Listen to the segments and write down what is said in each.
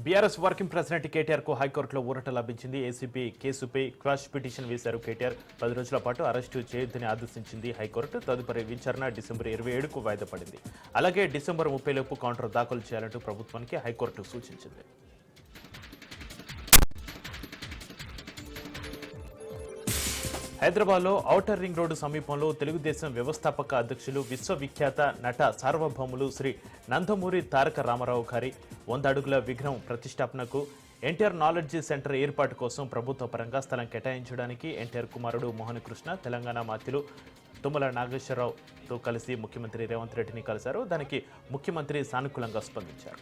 BRS working president KTR కు హైకోర్టులో ఊరట లభించింది. ఏసీబీ కేసుపై క్వాష్ పిటిషన్ వేశారు కేటీఆర్. 10 రోజుల పాటు అరెస్టు చేయొద్దని ఆదేశించింది హైకోర్టు. తదుపరి విచారణ డిసెంబర్ 27కు వాయిదా పడింది. అలాగే డిసెంబర్ 30 లోపు కౌంటర్ దాఖలు చేయాలంటూ ప్రభుత్వానికి హైకోర్టు సూచించింది. హైదరాబాద్లో ఔటర్ రింగ్ రోడ్డు సమీపంలో తెలుగుదేశం వ్యవస్థాపక అధ్యక్షులు విశ్వవిఖ్యాత నట సార్వభౌములు శ్రీ నందమూరి తారక రామారావు గారి 100 అడుగుల విగ్రహం ప్రతిష్టాపనకు ఎన్టీఆర్ నాలెడ్జ్ సెంటర్ ఏర్పాటు కోసం ప్రభుత్వ పరంగా స్థలం కేటాయించడానికి ఎన్టీఆర్ కుమారుడు మోహన్ కృష్ణ తెలంగాణ మంత్రులు తుమ్మల నాగేశ్వరరావుతో కలిసి ముఖ్యమంత్రి రేవంత్ రెడ్డిని కలిశారు. దానికి ముఖ్యమంత్రి సానుకూలంగా స్పందించారు.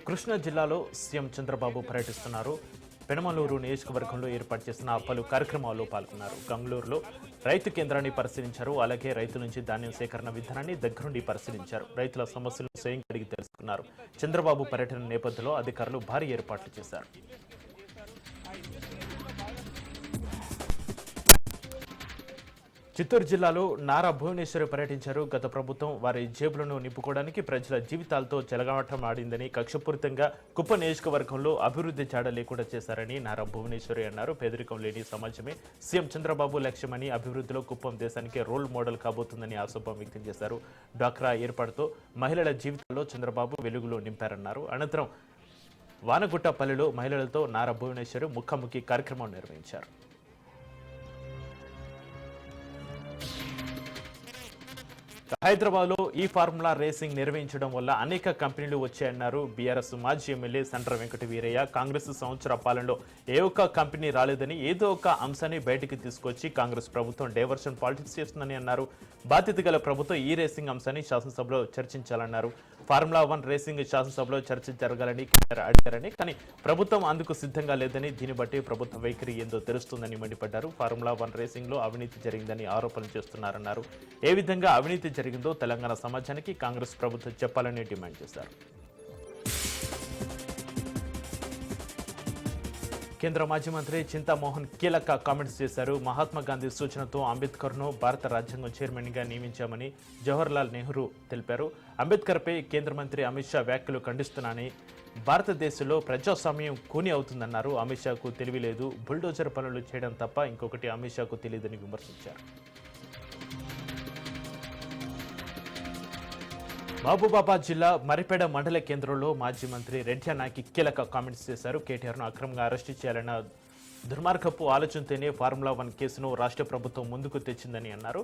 కృష్ణా జిల్లాలో సీఎం చంద్రబాబు పర్యటిస్తున్నారు. పెనమలూరు నియోజకవర్గంలో ఏర్పాటు చేసిన పలు కార్యక్రమాల్లో పాల్గొన్నారు. గంగళూరులో రైతు కేంద్రాన్ని పరిశీలించారు. అలాగే రైతుల నుంచి ధాన్యం సేకరణ విధానాన్ని దగ్గరుండి పరిశీలించారు. రైతుల సమస్యలను స్వయంగా అడిగి తెలుసుకున్నారు. చంద్రబాబు పర్యటన నేపథ్యంలో అధికారులు భారీ ఏర్పాట్లు చేశారు. చిత్తూరు జిల్లాలో నారా భువనేశ్వరి పర్యటించారు. గత ప్రభుత్వం వారి జేబులను నింపుకోవడానికి ప్రజల జీవితాలతో చెలగాటం ఆడిందని, కక్షపూరితంగా కుప్ప నియోజకవర్గంలో అభివృద్ధి చాడ లేకుండా చేశారని నారా భువనేశ్వరి అన్నారు. పేదరికం లేని సమాజమే సీఎం చంద్రబాబు లక్ష్యమని, అభివృద్ధిలో కుప్పం దేశానికి రోల్ మోడల్ కాబోతుందని ఆశాభావం వ్యక్తం చేశారు. డ్వాక్రా ఏర్పాటుతో మహిళల జీవితాల్లో చంద్రబాబు వెలుగులో నింపారన్నారు. అనంతరం వానగుట్టపల్లిలో మహిళలతో నారా భువనేశ్వరి ముఖాముఖి కార్యక్రమం నిర్వహించారు. హైదరాబాద్లో ఈ ఫార్ములా రేసింగ్ నిర్వహించడం వల్ల అనేక కంపెనీలు వచ్చాయన్నారు బీఆర్ఎస్ మాజీ ఎమ్మెల్యే సండ్ర వెంకట వీరయ్య. కాంగ్రెస్ సంవత్సర పాలనలో ఏ ఒక్క కంపెనీ రాలేదని, ఏదో ఒక అంశాన్ని బయటికి తీసుకొచ్చి కాంగ్రెస్ ప్రభుత్వం డైవర్షన్ పాలిటిక్స్ చేస్తుందని అన్నారు. బాధ్యత గల ప్రభుత్వం ఈ రేసింగ్ అంశాన్ని శాసనసభలో చర్చించాలన్నారు. ఫార్ములా 1 రేసింగ్ శాసనసభలో చర్చ జరగాలని అడిగారని, కానీ ప్రభుత్వం అందుకు సిద్ధంగా లేదని, దీన్ని బట్టి ప్రభుత్వ వైఖరి ఏందో తెలుస్తుందని మండిపడ్డారు. ఫార్ములా 1 రేసింగ్ లో అవినీతి జరిగిందని ఆరోపణలు చేస్తున్నారన్నారు. ఏ విధంగా అవినీతి జరిగిందో తెలంగాణ సమాజానికి కాంగ్రెస్ ప్రభుత్వం చెప్పాలని డిమాండ్ చేశారు. కేంద్ర మాజీ మంత్రి చింతామోహన్ కీలక కామెంట్స్ చేశారు. మహాత్మా గాంధీ సూచనతో అంబేద్కర్ను భారత రాజ్యాంగం చైర్మన్గా నియమించామని జవహర్లాల్ నెహ్రూ తెలిపారు. అంబేద్కర్పై కేంద్ర మంత్రి అమిత్ షా వ్యాఖ్యలు ఖండిస్తున్నానని, భారతదేశంలో ప్రజాస్వామ్యం కూని అవుతుందన్నారు. అమిత్ షాకు తెలివి లేదు, బుల్డోజర్ పనులు చేయడం తప్ప ఇంకొకటి అమిత్ షాకు తెలియదని విమర్శించారు. మహబూబాబాద్ జిల్లా మరిపేడ మండల కేంద్రంలో మాజీ మంత్రి రెడ్డి అన్నాకి కీలక కామెంట్స్ చేశారు. కేటీఆర్ను అక్రమంగా అరెస్టు చేయాలన్న దుర్మార్గపు ఆలోచనతోనే ఫార్ములా 1 కేసును రాష్ట్ర ప్రభుత్వం ముందుకు తెచ్చిందని అన్నారు.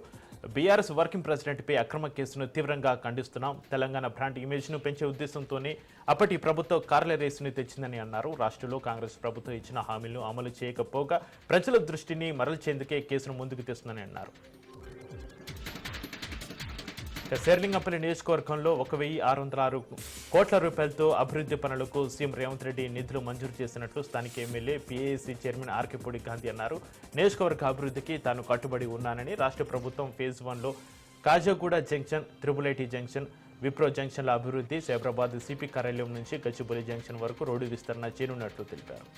బీఆర్ఎస్ వర్కింగ్ ప్రెసిడెంట్పై అక్రమ కేసును తీవ్రంగా ఖండిస్తున్నాం. తెలంగాణ బ్రాండ్ ఇమేజ్ను పెంచే ఉద్దేశంతోనే అప్పటి ప్రభుత్వం కార్ల రేసును తెచ్చిందని అన్నారు. రాష్ట్రంలో కాంగ్రెస్ ప్రభుత్వం ఇచ్చిన హామీలను అమలు చేయకపోగా ప్రజల దృష్టిని మరల్చేందుకే కేసును ముందుకు తెస్తుందని అన్నారు. శేర్లింగంపల్లి నియోజకవర్గంలో 1,606 కోట్ల రూపాయలతో అభివృద్ధి పనులకు సీఎం రేవంత్ రెడ్డి నిధులు మంజూరు చేసినట్లు స్థానిక MLA PAC chairman Arekapudi Gandhi అన్నారు. నియోజకవర్గ అభివృద్ధికి తాను కట్టుబడి ఉన్నానని, రాష్ట్ర ప్రభుత్వం ఫేజ్ 1లో Kajaguda junction, triple IT junction, Wipro జంక్షన్ల అభివృద్ధి, సైబరాబాద్ సిపి కార్యాలయం నుంచి గచ్చిబౌలి జంక్షన్ వరకు రోడ్డు విస్తరణ చేయనున్నట్లు తెలిపారు.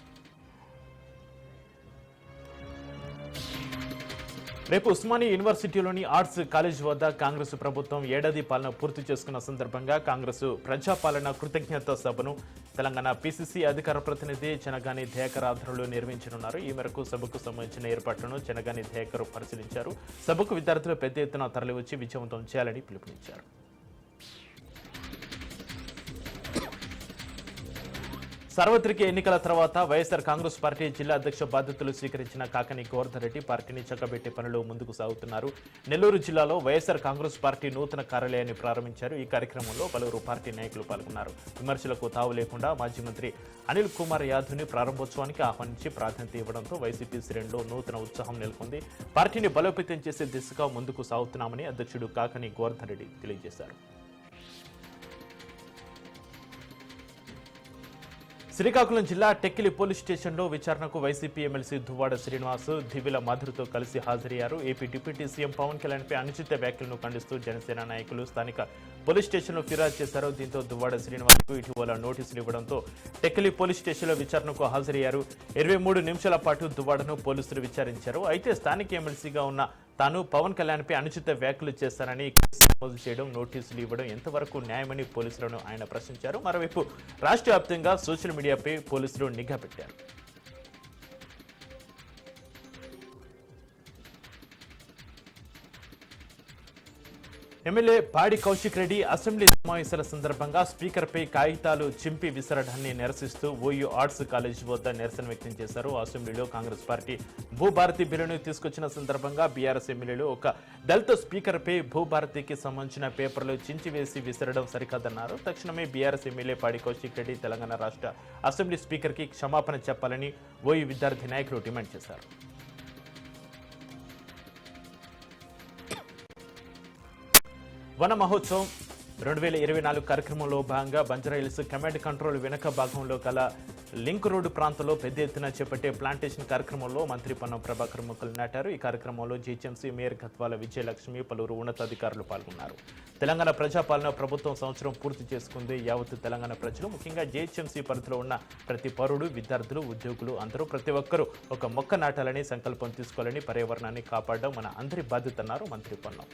రేపు ఉస్మానియా యూనివర్సిటీలోని ఆర్ట్స్ కాలేజ్ వద్ద కాంగ్రెస్ ప్రభుత్వం ఏడాది పాలన పూర్తి చేసుకున్న సందర్భంగా కాంగ్రెస్ ప్రజాపాలన కృతజ్ఞత సభను తెలంగాణ పీసీసీ అధికార ప్రతినిధి చెనగాని దయాకర్ ఆధ్వర్యంలో నిర్వహించనున్నారు. ఈ మేరకు సభకు సంబంధించిన ఏర్పాట్లను చెనగాని దయాకర్ పరిశీలించారు. సభకు విద్యార్థులు పెద్ద ఎత్తున తరలివచ్చి విజయవంతం చేయాలని పిలుపునిచ్చారు. సార్వత్రిక ఎన్నికల తర్వాత వైఎస్ఆర్ కాంగ్రెస్ పార్టీ జిల్లా అధ్యక్ష బాధ్యతలు స్వీకరించిన కాకని గోవర్ధన్ రెడ్డి పార్టీని చక్కబెట్టే పనిలో ముందుకు సాగుతున్నారు. నెల్లూరు జిల్లాలో వైఎస్ఆర్ కాంగ్రెస్ పార్టీ నూతన కార్యాలయాన్ని ప్రారంభించారు. ఈ కార్యక్రమంలో పలువురు పార్టీ నాయకులు పాల్గొన్నారు. విమర్శలకు తావు లేకుండా మాజీ మంత్రి అనిల్ కుమార్ యాదవ్ని ప్రారంభోత్సవానికి ఆహ్వానించి ప్రాధాన్యత ఇవ్వడంతో వైసీపీ శ్రేణిలో నూతన ఉత్సాహం నెలకొంది. పార్టీని బలోపేతం చేసే దిశగా ముందుకు సాగుతున్నామని అధ్యక్షుడు కాకని గోవర్ధన్ రెడ్డి తెలియజేశారు. శ్రీకాకుళం జిల్లా టెక్కిలి పోలీస్ స్టేషన్లో విచారణకు వైసీపీ ఎమ్మెల్సీ దువ్వాడ శ్రీనివాస్, దివిల మధురతో కలిసి హాజరయ్యారు. ఏపీ డిప్యూటీ సీఎం పవన్ కళ్యాణ్పై అనుచిత వ్యాఖ్యలను ఖండిస్తూ జనసేన నాయకులు స్థానిక పోలీస్ స్టేషన్లో ఫిర్యాదు చేశారు. దీంతో దువ్వాడ శ్రీనివాస్కు ఇటీవల నోటీసులు ఇవ్వడంతో టెక్కిలి పోలీస్ స్టేషన్లో విచారణకు హాజరయ్యారు. 23 నిమిషాల పాటు దువ్వాడను పోలీసులు విచారించారు. అయితే స్థానిక ఎమ్మెల్సీగా ఉన్న తాను పవన్ కళ్యాణ్పై అనుచిత వ్యాఖ్యలు చేస్తానని నమోదు చేయడం, నోటీసులు ఇవ్వడం ఎంతవరకు న్యాయమని పోలీసులను ఆయన ప్రశ్నించారు. మరోవైపు రాష్ట్ర వ్యాప్తంగా సోషల్ మీడియాపై పోలీసులు నిఘా పెట్టారు. ఎమ్మెల్యే పాడి కౌశిక్ రెడ్డి అసెంబ్లీ సమావేశాల సందర్భంగా స్పీకర్పై కాగితాలు చింపి విసరడాన్ని నిరసిస్తూ ఓయూ ఆర్ట్స్ కాలేజ్ వద్ద నిరసన వ్యక్తం చేశారు. అసెంబ్లీలో కాంగ్రెస్ పార్టీ భూభారతి బిల్లును తీసుకొచ్చిన సందర్భంగా బీఆర్ఎస్ ఎమ్మెల్యేలు ఒక దళిత స్పీకర్పై భూభారతికి సంబంధించిన పేపర్లు చించివేసి విసరడం సరికాదన్నారు. తక్షణమే బీఆర్ఎస్ ఎమ్మెల్యే పాడి కౌశిక్ రెడ్డి తెలంగాణ రాష్ట్ర అసెంబ్లీ స్పీకర్కి క్షమాపణ చెప్పాలని ఓయూ విద్యార్థి నాయకులు డిమాండ్ చేశారు. వన మహోత్సవం 2024 కార్యక్రమంలో భాగంగా బంజారాహిల్స్ కమాండ్ కంట్రోల్ వెనక భాగంలో గల లింక్ రోడ్డు ప్రాంతంలో పెద్ద ఎత్తున చేపట్టే ప్లాంటేషన్ కార్యక్రమంలో మంత్రి పొన్నం ప్రభాకర్ మొక్కలు నాటారు. ఈ కార్యక్రమంలో జీహెచ్ఎంసీ మేయర్ గద్వాల విజయలక్ష్మి, పలువురు ఉన్నతాధికారులు పాల్గొన్నారు. తెలంగాణ ప్రజాపాలన ప్రభుత్వం సంవత్సరం పూర్తి చేసుకుంది. యావత్తు తెలంగాణ ప్రజలు, ముఖ్యంగా జీహెచ్ఎంసీ పరిధిలో ఉన్న ప్రతి పౌరుడు, విద్యార్థులు, ఉద్యోగులు అందరూ ప్రతి ఒక్కరూ ఒక మొక్క నాటాలని సంకల్పం తీసుకోవాలని, పర్యావరణాన్ని కాపాడడం మన అందరి బాధ్యత అన్నారు మంత్రి పొన్నం.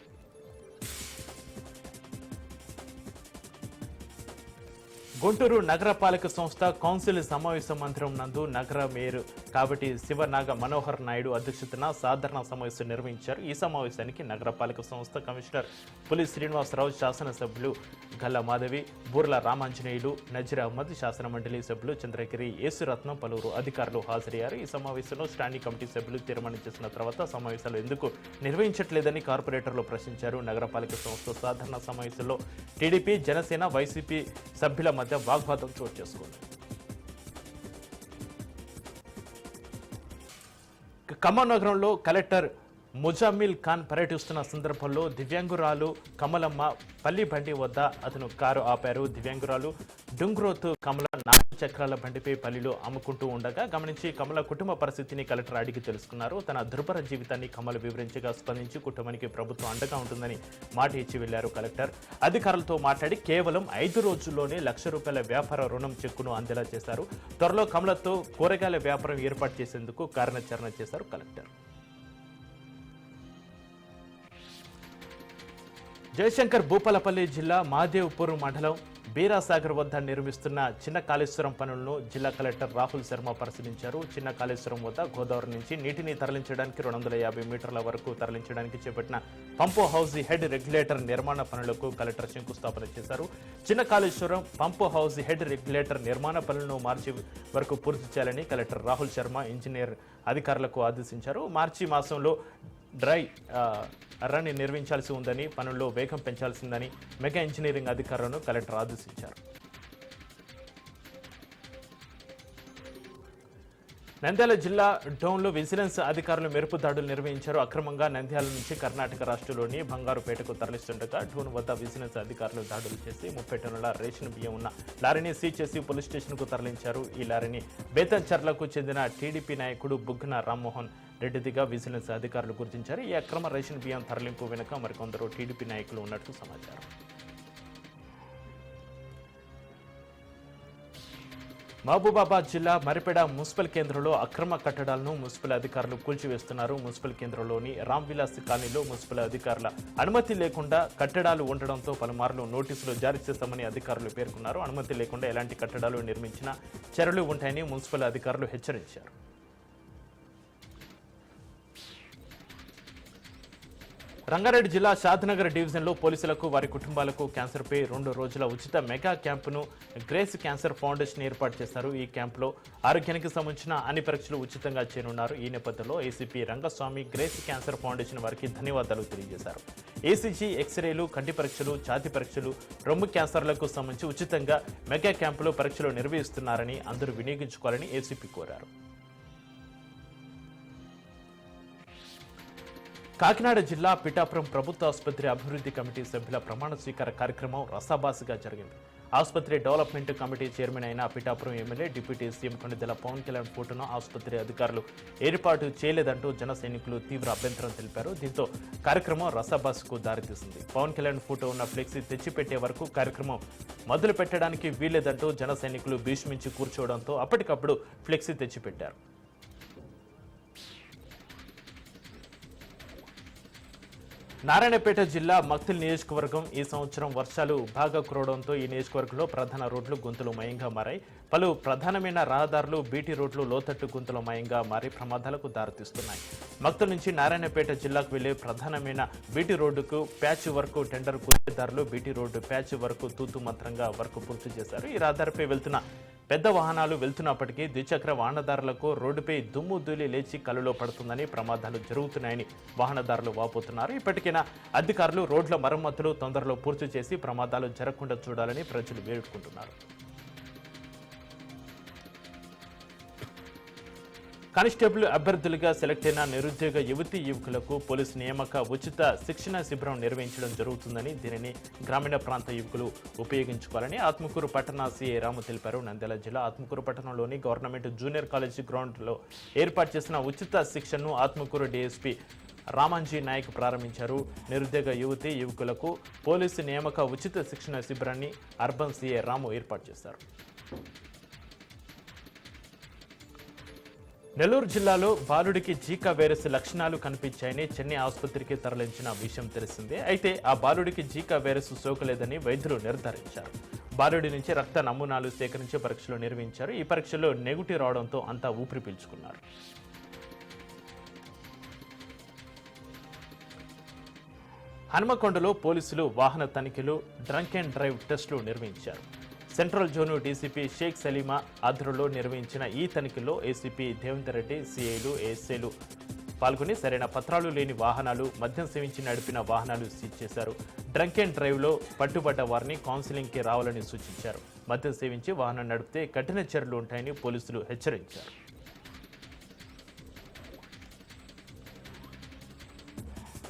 గుంటూరు నగరపాలక సంస్థ కౌన్సిల్ సమావేశ మందిరం నందు నగర మేయర్ కాబట్టి శివనాగ మనోహర్ నాయుడు అధ్యక్షతన సాధారణ సమావేశం నిర్వహించారు. ఈ సమావేశానికి నగరపాలక సంస్థ కమిషనర్ పులి శ్రీనివాసరావు, శాసనసభ్యులు గల్లా మాధవి, బూర్ల రామాంజనేయులు, నజీర్ అహ్మద్, శాసన మండలి సభ్యులు చంద్రగిరి యేసురత్నం, పలువురు అధికారులు హాజరయ్యారు. ఈ సమావేశంలో స్టాండింగ్ కమిటీ సభ్యులు తీర్మానం చేసిన తర్వాత సమావేశాలు ఎందుకు నిర్వహించట్లేదని కార్పొరేటర్లు ప్రశ్నించారు. నగరపాలక సంస్థ సాధారణ సమావేశంలో టీడీపీ, జనసేన, వైసీపీ సభ్యుల మధ్య వాగ్వాదం చోటు చేసుకుంది. ఖమ్మం నగరంలో కలెక్టర్ ముజామిల్ ఖాన్ పర్యటిస్తున్న సందర్భంలో దివ్యాంగురాలు కమలమ్మ పల్లి బండి వద్ద అతను కారు ఆపారు. దివ్యాంగురాలు డుంగ్రోత్ కమల 4 చక్రాల బండిపై పల్లిలో అమ్ముకుంటూ ఉండగా గమనించి కమల కుటుంబ పరిస్థితిని కలెక్టర్ అడిగి తెలుసుకున్నారు. తన దుర్భర జీవితాన్ని కమల వివరించగా స్పందించి కుటుంబానికి ప్రభుత్వం అండగా ఉంటుందని మాట ఇచ్చి వెళ్లారు కలెక్టర్. అధికారులతో మాట్లాడి కేవలం 5 రోజుల్లోనే ₹1,00,000 వ్యాపార రుణం చెక్కును అందేలా చేశారు. త్వరలో కమలతో కూరగాయల వ్యాపారం ఏర్పాటు చేసేందుకు కార్యాచరణ చేశారు కలెక్టర్. జయశంకర్ భూపాలపల్లి జిల్లా మహదేవ్పూర్ మండలం బీరాసాగర్ వద్ద నిర్మిస్తున్న చిన్న కాళేశ్వరం పనులను జిల్లా కలెక్టర్ రాహుల్ శర్మ పరిశీలించారు. చిన్న కాళేశ్వరం వద్ద గోదావరి నుంచి నీటిని తరలించడానికి 250 మీటర్ల వరకు తరలించడానికి చేపట్టిన పంపు హౌస్ హెడ్ రెగ్యులేటర్ నిర్మాణ పనులకు కలెక్టర్ శంకుస్థాపన చేశారు. చిన్న కాళేశ్వరం పంపు హౌస్ హెడ్ రెగ్యులేటర్ నిర్మాణ పనులను మార్చి వరకు పూర్తి చేయాలని కలెక్టర్ రాహుల్ శర్మ ఇంజనీర్ అధికారులకు ఆదేశించారు. మార్చి మాసంలో డ్రై రన్ నిర్వహించాల్సి ఉందని, పనుల్లో వేగం పెంచాల్సిందని మెగా ఇంజనీరింగ్ అధికారులను కలెక్టర్ ఆదేశించారు. నంద్యాల జిల్లా డోన్లో విజిలెన్స్ అధికారులు మెరుపు దాడులు నిర్వహించారు. అక్రమంగా నంద్యాల నుంచి కర్ణాటక రాష్ట్రంలోని బంగారుపేటకు తరలిస్తుండగా డోన్ వద్ద విజిలెన్స్ అధికారులు దాడులు చేసి 30 టన్నుల రేషన్ బియ్యం ఉన్న లారీని సీజ్ చేసి పోలీస్ స్టేషన్కు తరలించారు. ఈ లారీని బేతంచర్లకు చెందిన టీడీపీ నాయకుడు బుగ్గన రామ్మోహన్ రెడ్డిదిగా విజిలెన్స్ అధికారులు గుర్తించారు. ఈ అక్రమ రేషన్ బియ్యం తరలింపు వెనుక మరికొందరు టీడీపీ నాయకులు ఉన్నట్లు సమాచారం. మహబూబాబాద్ జిల్లా మరిపేడ మున్సిపల్ కేంద్రంలో అక్రమ కట్టడాలను మున్సిపల్ అధికారులు కూల్చివేస్తున్నారు. మున్సిపల్ కేంద్రంలోని రామ్ విలాస్ కాలనీలో మున్సిపల్ అధికారుల అనుమతి లేకుండా కట్టడాలు ఉండడంతో పలుమార్లు నోటీసులు జారీ చేస్తామని అధికారులు పేర్కొన్నారు. అనుమతి లేకుండా ఎలాంటి కట్టడాలు నిర్మించినా చర్యలు ఉంటాయని మున్సిపల్ అధికారులు హెచ్చరించారు. రంగారెడ్డి జిల్లా షాద్నగర్ డివిజన్లో పోలీసులకు, వారి కుటుంబాలకు క్యాన్సర్పై 2 రోజుల ఉచిత మెగా క్యాంపును గ్రేస్ క్యాన్సర్ ఫౌండేషన్ ఏర్పాటు చేశారు. ఈ క్యాంపులో ఆరోగ్యానికి సంబంధించిన అన్ని పరీక్షలు ఉచితంగా చేరున్నారు. ఈ నేపథ్యంలో ACP Rangaswamy grace cancer foundation వారికి ధన్యవాదాలు తెలియజేశారు. ఏసీజీ, ఎక్స్రేలు, కంటి పరీక్షలు, ఛాతీ పరీక్షలు, రొమ్ము క్యాన్సర్లకు సంబంధించి ఉచితంగా మెగా క్యాంపులో పరీక్షలు నిర్వహిస్తున్నారని అందరూ వినియోగించుకోవాలని ఏసీపీ కోరారు. కాకినాడ జిల్లా పిఠాపురం ప్రభుత్వ ఆసుపత్రి అభివృద్ధి కమిటీ సభ్యుల ప్రమాణ స్వీకార కార్యక్రమం రసాబాసుగా జరిగింది. ఆసుపత్రి డెవలప్మెంట్ కమిటీ చైర్మన్ అయిన Pithapuram MLA, deputy CM Konidela Pawan Kalyan ఫోటోను ఆసుపత్రి అధికారులు ఏర్పాటు చేయలేదంటూ జన సైనికులు తీవ్ర అభ్యంతరం తెలిపారు. దీంతో కార్యక్రమం రసాబాసుకు దారితీసింది. పవన్ కళ్యాణ్ ఫోటో ఉన్న ఫ్లెక్సీ తెచ్చిపెట్టే వరకు కార్యక్రమం మొదలు పెట్టడానికి వీల్లేదంటూ జన సైనికులు భీష్మించి కూర్చోవడంతో అప్పటికప్పుడు ఫ్లెక్సీ తెచ్చిపెట్టారు. నారాయణపేట జిల్లా మక్తిల్ నియోజకవర్గం ఈ సంవత్సరం వర్షాలు బాగా కురవడంతో ఈ నియోజకవర్గంలో ప్రధాన రోడ్లు గుంతలు మయంగా మారాయి. పలు ప్రధానమైన రహదారులు బీటీ రోడ్లు లోతట్టు గుంతలు మయంగా మారి ప్రమాదాలకు దారితీస్తున్నాయి. మక్తిల్ నుంచి నారాయణపేట జిల్లాకు వెళ్లే ప్రధానమైన బీటీ రోడ్డుకు ప్యాచ్ వర్క్ టెండర్ గుత్తేదారులు బీటీ రోడ్డు ప్యాచ్ వరకు తూతు మంత్రంగా వర్క్ పూర్తి చేశారు. ఈ రహదారిపై వెళ్తున్న పెద్ద వాహనాలు వెళ్తున్నప్పటికీ ద్విచక్ర వాహనదారులకు రోడ్డుపై దుమ్ము ధూళి లేచి కళ్ళలో పడుతుందని ప్రమాదాలు జరుగుతున్నాయని వాహనదారులు వాపోతున్నారు. ఇప్పటికైనా అధికారులు రోడ్ల మరమ్మతులు తొందరలో పూర్తి చేసి ప్రమాదాలు జరగకుండా చూడాలని ప్రజలు వేడుకుంటున్నారు. కానిస్టేబుల్ అభ్యర్థులుగా సెలెక్ట్ అయిన నిరుద్యోగ యువతీ యువకులకు పోలీసు నియామక ఉచిత శిక్షణ శిబిరం నిర్వహించడం జరుగుతుందని, దీనిని గ్రామీణ ప్రాంత యువకులు ఉపయోగించుకోవాలని ఆత్మకూరు పట్టణ సీఐ రాము తెలిపారు. నంద్యాల జిల్లా ఆత్మకూరు పట్టణంలోని గవర్నమెంట్ జూనియర్ కాలేజీ గ్రౌండ్లో ఏర్పాటు చేసిన ఉచిత శిక్షణను ఆత్మకూరు డీఎస్పీ రామాంజీ నాయక్ ప్రారంభించారు. నిరుద్యోగ యువతీ యువకులకు పోలీసు నియామక ఉచిత శిక్షణ శిబిరాన్ని అర్బన్ సీఐ రాము ఏర్పాటు చేశారు. నెల్లూరు జిల్లాలో బాలుడికి జీకా వైరస్ లక్షణాలు కనిపించాయని చెన్నై ఆసుపత్రికి తరలించిన విషయం తెలిసిందే. అయితే ఆ బాలుడికి జీకా వైరస్ సోకలేదని వైద్యులు నిర్ధారించారు. బాలుడి నుంచి రక్త నమూనాలు సేకరించి పరీక్షలు నిర్వహించారు. ఈ పరీక్షలో నెగిటివ్ రావడంతో అంతా ఊపిరి పీల్చుకున్నారు. హనుమకొండలో పోలీసులు వాహన తనిఖీలు, డ్రంక్ అండ్ డ్రైవ్ టెస్టులు నిర్వహించారు. Central zone DCP Sheikh Saleema ఆధ్వర్యంలో నిర్వహించిన ఈ తనిఖీల్లో ఏసీపీ దేవేందర్ రెడ్డి, సీఐలు, ఏఎస్ఐలు పాల్గొని సరైన పత్రాలు లేని వాహనాలు, మద్యం సేవించి నడిపిన వాహనాలు సీజ్ చేశారు. డ్రంక్ అండ్ డ్రైవ్లో పట్టుబడ్డ వారిని కౌన్సిలింగ్కి రావాలని సూచించారు. మద్యం సేవించి వాహనం నడిపితే కఠిన చర్యలు ఉంటాయని పోలీసులు హెచ్చరించారు.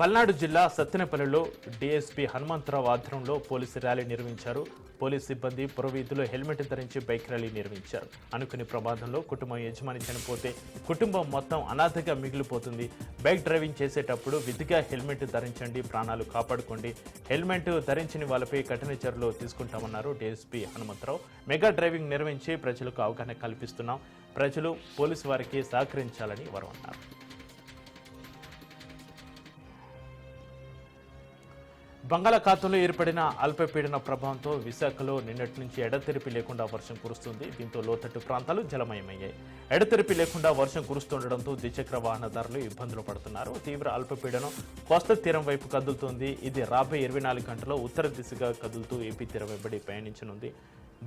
పల్నాడు జిల్లా సత్తెనపల్లిలో డీఎస్పీ హనుమంతరావు ఆధ్వర్యంలో పోలీసు ర్యాలీ నిర్వహించారు. పోలీసు సిబ్బంది పురవీధులు హెల్మెట్ ధరించి బైక్ ర్యాలీ నిర్వహించారు. అనుకుని ప్రమాదంలో కుటుంబం యజమాని చనిపోతే కుటుంబం మొత్తం అనాథగా మిగిలిపోతుంది. బైక్ డ్రైవింగ్ చేసేటప్పుడు విధిగా హెల్మెట్ ధరించండి, ప్రాణాలు కాపాడుకోండి. హెల్మెట్ ధరించని వాళ్ళపై కఠిన చర్యలు తీసుకుంటామన్నారు డీఎస్పీ హనుమంతరావు. మెగా డ్రైవింగ్ నిర్వహించి ప్రజలకు అవగాహన కల్పిస్తున్నాం. ప్రజలు పోలీసు వారికి సహకరించాలని వారు అన్నారు. బంగాళాఖాతంలో ఏర్పడిన అల్పపీడన ప్రభావంతో విశాఖలో నిన్నటి నుంచి ఎడతెరిపి లేకుండా వర్షం కురుస్తుంది. దీంతో లోతట్టు ప్రాంతాలు జలమయమయ్యాయి. ఎడతెరిపి లేకుండా వర్షం కురుస్తుండటంతో ద్విచక్ర వాహనదారులు ఇబ్బందులు పడుతున్నారు. తీవ్ర అల్పపీడనం కోస్తా తీరం వైపు కదులుతోంది. ఇది రాబోయే 24 గంటల్లో ఉత్తర దిశగా కదులుతూ ఏపీ తీరం వెంబడి పయనించనుంది.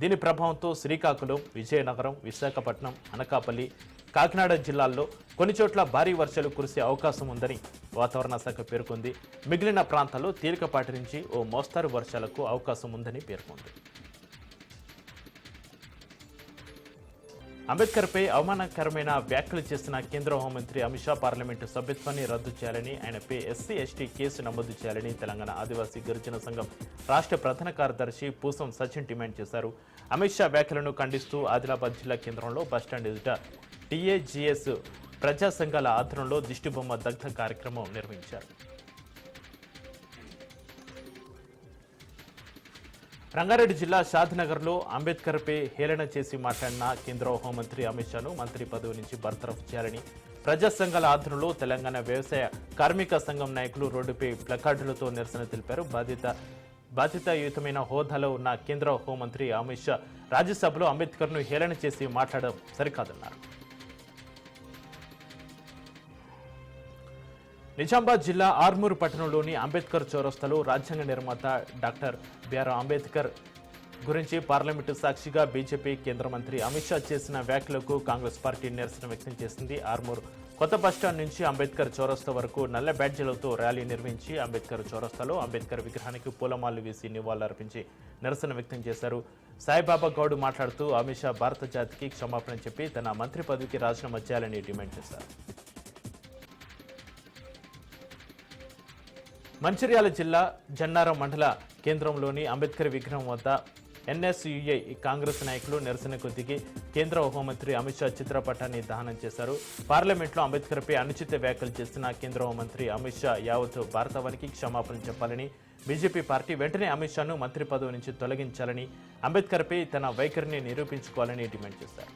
దీని ప్రభావంతో శ్రీకాకుళం, విజయనగరం, విశాఖపట్నం, అనకాపల్లి, కాకినాడ జిల్లాల్లో కొన్ని చోట్ల భారీ వర్షాలు కురిసే అవకాశం ఉందని వాతావరణ శాఖ పేర్కొంది. మిగిలిన ప్రాంతాల్లో తేలికపాటి నుంచి ఓ మోస్తారు వర్షాలకు అవకాశం ఉందని పేర్కొంది. అంబేద్కర్పై అవమానకరమైన వ్యాఖ్యలు చేసిన కేంద్ర హోంమంత్రి అమిత్ షా పార్లమెంటు సభ్యత్వాన్ని రద్దు చేయాలని, ఆయనపై ఎస్సీ ఎస్టీ కేసు నమోదు చేయాలని తెలంగాణ ఆదివాసీ గిరిజన సంఘం రాష్ట్ర ప్రధాన కార్యదర్శి పూసం సచిన్ డిమాండ్ చేశారు. అమిత్ షా వ్యాఖ్యలను ఖండిస్తూ ఆదిలాబాద్ జిల్లా కేంద్రంలో బస్టాండ్ ఎదుట టీఏజీఎస్ ప్రజా సంఘాల ఆధ్వర్యంలో దిష్టిబొమ్మ దగ్ధ కార్యక్రమం నిర్వహించారు. రంగారెడ్డి జిల్లా షాద్నగర్లో అంబేద్కర్పై హేళన చేసి మాట్లాడిన కేంద్ర హోంమంత్రి అమిత్ షాను మంత్రి పదవి నుంచి బర్తరఫ్ చేయాలని ప్రజా సంఘాల ఆధ్వర్యంలో తెలంగాణ వ్యవసాయ కార్మిక సంఘం నాయకులు రోడ్డుపై ప్లకార్డులతో నిరసన తెలిపారు. బాధ్యతాయుతమైన హోదాలో ఉన్న కేంద్ర హోంమంత్రి అమిత్ షా రాజ్యసభలో అంబేద్కర్ను హేళన చేసి మాట్లాడడం సరికాదన్నారు. నిజామాబాద్ జిల్లా ఆర్మూరు పట్టణంలోని అంబేద్కర్ చౌరస్తాలో రాజ్యాంగ నిర్మాత డాక్టర్ బిఆర్ అంబేద్కర్ గురించి పార్లమెంటు సాక్షిగా బీజేపీ కేంద్ర మంత్రి అమిత్ షా చేసిన వ్యాఖ్యలకు కాంగ్రెస్ పార్టీ నిరసన వ్యక్తం చేసింది. ఆర్మూరు కొత్త బస్టాండ్ నుంచి అంబేద్కర్ చౌరస్తా వరకు నల్ల బ్యాడ్జీలతో ర్యాలీ నిర్వహించి అంబేద్కర్ చౌరస్తాలో అంబేద్కర్ విగ్రహానికి పూలమాలలు వేసి నివాళులర్పించి నిరసన వ్యక్తం చేశారు. సాయిబాబా గౌడ్ మాట్లాడుతూ అమిత్ షా భారత జాతికి క్షమాపణ చెప్పి తన మంత్రి పదవికి రాజీనామా చేయాలని డిమాండ్ చేశారు. మంచిర్యాల జిల్లా జన్నారం మండల కేంద్రంలోని అంబేద్కర్ విగ్రహం వద్ద ఎన్ఎస్యుఐ కాంగ్రెస్ నాయకులు నిరసనకు దిగి కేంద్ర హోంమంత్రి అమిత్ షా చిత్రపటాన్ని దహనం చేశారు. పార్లమెంట్లో అంబేద్కర్పై అనుచిత వ్యాఖ్యలు చేస్తున్న కేంద్ర హోంమంత్రి అమిత్ షా యావత్ భారతావనికి క్షమాపణ చెప్పాలని, బీజేపీ పార్టీ వెంటనే అమిత్ షాను మంత్రి పదవి నుంచి తొలగించాలని, అంబేద్కర్పై తన వైఖరిని నిరూపించుకోవాలని డిమాండ్ చేశారు.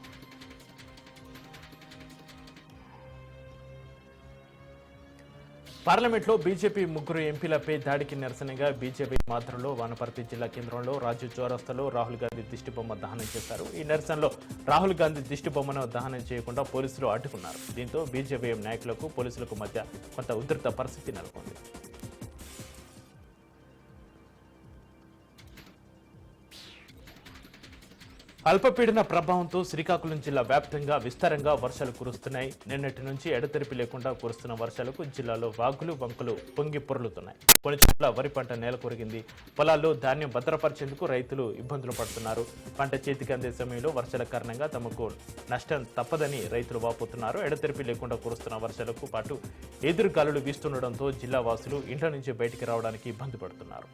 పార్లమెంట్లో బీజేపీ ముగ్గురు ఎంపీలపై దాడికి నిరసనగా బీజేపీ మాత్రంలో వనపర్తి జిల్లా కేంద్రంలో రాజు చౌరస్తాలో రాహుల్ గాంధీ దిష్టిబొమ్మ దహనం చేశారు. ఈ నిరసనలో రాహుల్ గాంధీ దిష్టిబొమ్మను దహనం చేయకుండా పోలీసులు అడ్డుకున్నారు. దీంతో బీజేపీ నాయకులకు పోలీసులకు మధ్య కొంత ఉద్రిక్త పరిస్థితి నెలకొంది. అల్పపీడన ప్రభావంతో శ్రీకాకుళం జిల్లా వ్యాప్తంగా విస్తారంగా వర్షాలు కురుస్తున్నాయి. నిన్నటి నుంచి ఎడతెరిపి లేకుండా కురుస్తున్న వర్షాలకు జిల్లాలో వాగులు వంకలు పొంగి పొర్లుతున్నాయి. కొన్ని చోట్ల వరి పంట నేల కొరిగింది. పొలాల్లో ధాన్యం భద్రపరిచేందుకు రైతులు ఇబ్బందులు పడుతున్నారు. పంట చేతికి అందే సమయంలో వర్షాల కారణంగా తమకు నష్టం తప్పదని రైతులు వాపోతున్నారు. ఎడతెరిపి లేకుండా కురుస్తున్న వర్షాలకు పాటు ఎదురుగాలులు వీస్తుండటంతో జిల్లా వాసులు ఇంట్లో నుంచి బయటికి రావడానికి ఇబ్బంది పడుతున్నారు.